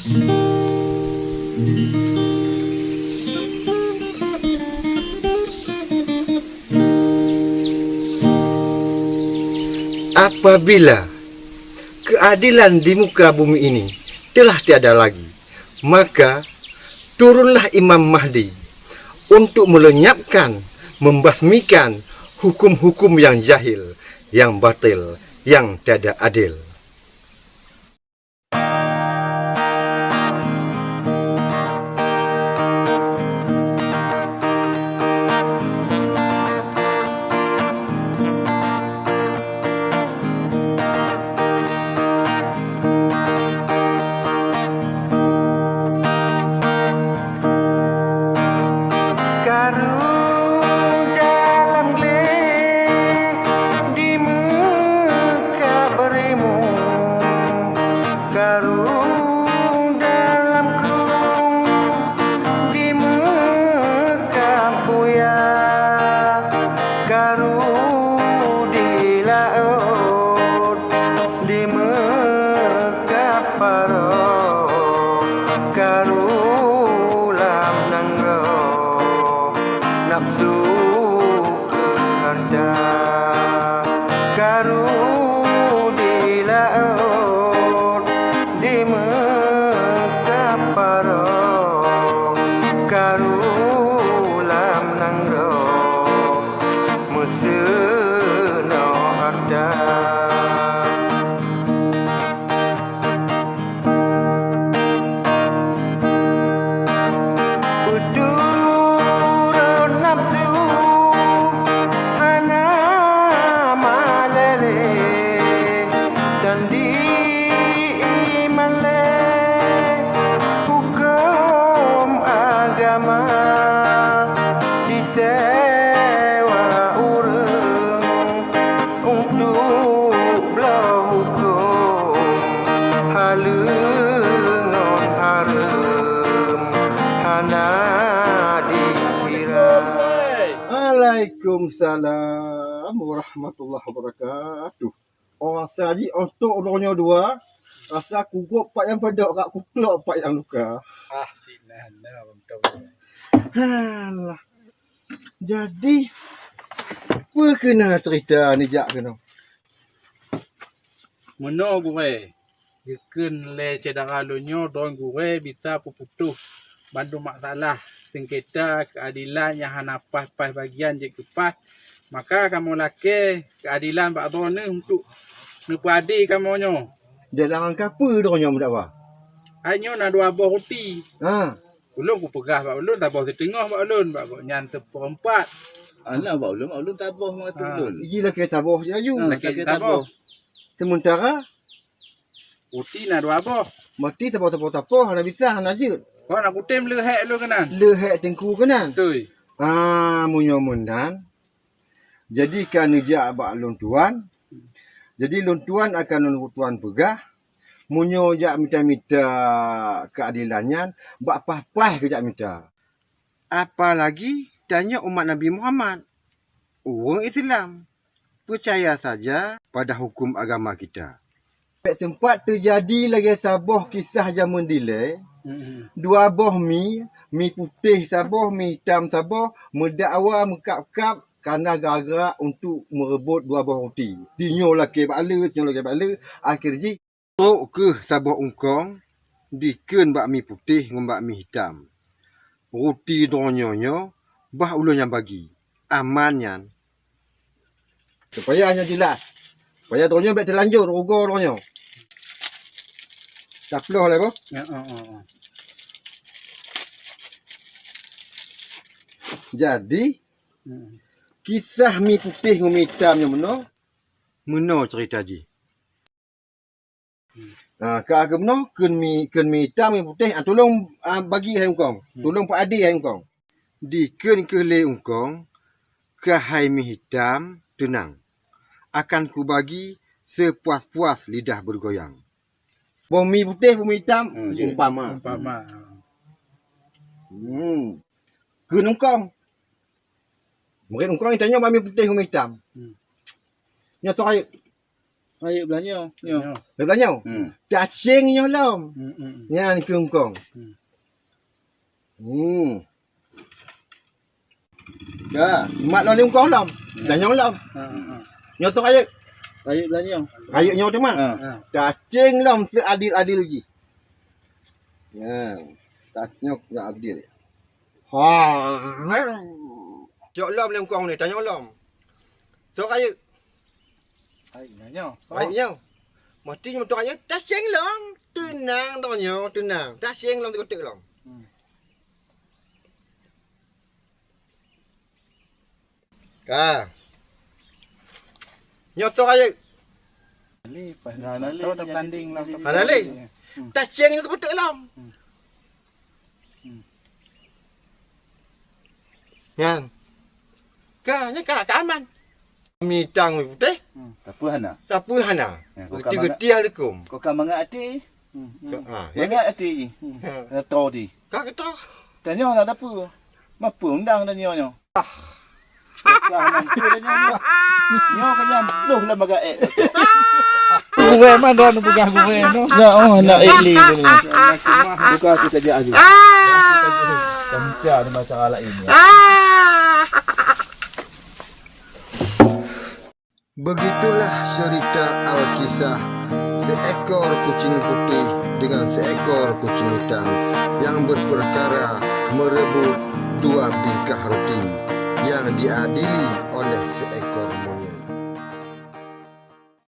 Apabila keadilan di muka bumi ini telah tiada lagi, maka turunlah Imam Mahdi untuk melenyapkan, membasmikan hukum-hukum yang jahil, yang batil, yang tiada adil. Nafsu kehendak karu di laut di Mekah paro karu lam nangro meseno harta disewa urang untuk belah hukum halengon harem hana dikira. Waalaikumsalam warahmatullahi wabarakatuh. Orang saji untuk orangnya dua, rasa kukup pak yang pedok kak kuklok pak yang luka. Sinan betul. Halah. Jadi apa kena cerita ni jak kena? Meno gue. Yekin le cedera lonyo don gue bisa puputuh bandu masalah sengketa keadilan yang hanapas pas bagian je kepas. Maka kamu laki keadilan pak done untuk nepadi kamonyo. Dia larang apa dorangnya mendakwah? Hanya nak dua buah roti. Ha. Ulun ku pegah pak ulun tak bawa setengah pak ulun pak nyan seperempat. Alah pak ulun tabah mak tu ulun. Iyalah kita tabah je laju. Lagi tabah. Sementara Roti nak dua buah. mati tabah-tabah nak bisa nak je. Kau nak kutem lehek lu kanan. Lehek tengku kanan. Betul. Munyo mundan. Jadi kan nejak bak lon tuan. Jadi lon tuan akan lon tuan pegah. Munyo jak minta-minta keadilannya, bak pah-pah ke jak minta. Apalagi tanya umat Nabi Muhammad. Orang Islam percaya saja pada hukum agama kita. Sempat terjadi lagi sabah kisah zaman delay. Dua boh mi putih sabah, mi hitam sabah, mendakwa mekap-kap kerana gara-gara untuk merebut dua buah roti. Tinyo laki bakla, akhirnya tok ke sabah ungkong, diken bakmi putih dengan bakmi hitam. Roti donyonyo, bah ulun yang bagi. Amannya. Supaya hanya jelas. Supaya donyo baik terlanjur, rugo donyo. Taploh lah, boh. Ya, Jadi, kisah mi putih dengan mi hitamnya meno cerita ji. Kak agak meno kun mi hitam mi putih tolong bagi hai ungkong. Tolong Pak Adi hai ungkong. Di kun ke le ungkong ke hai mi hitam tenang. Akan ku bagi sepuas-puas lidah bergoyang. Bom mi putih, bom mi hitam umpama. Kun ungkong. Mungkin ungkong tanya bom mi putih, bom mi hitam. Nya tu ai Ayo belanja. Nyo. Belanya. Cacing nyo lom. Nyan kungkong. Ya, mak lo lim kong lom. Dah nyong lom. Nyo tu ayo. Ayo belanja. Ayo nyo tu mak. Cacing lom seadil-adil ji. Ya. Tanyok ya adil. Ha. Jok lom lim kong ni, tanyok lom. Tu ayo. Ayo. Ayo. Mati nyo tu ayo. Cacing lom. Tenang dah nyo, tenang. Cacing lom tu lom. Ka. Nyoto ayo. Ali pas tahu dah banding lah. Hanali. Cacing itu betul lam. Yan. Ka nya ka aman. Mitang putih. Apa hana? Sapu hana. Kau Geti-geti alikum. Kau kan mangat hati. Ha, ya Mangat hati. Tahu di. ka kita. Tanya nak apa? Mampu undang tanya nyo. Kan tu tanya nyo. Nyo kanya belum lah maga Gue mana nak pegang gue no. Ya nak li tu ni. Buka kita je ahli. Kamca ada masalah ini. Begitulah cerita Alkisah seekor kucing putih dengan seekor kucing hitam yang berperkara merebut 2 bingkah roti yang diadili oleh seekor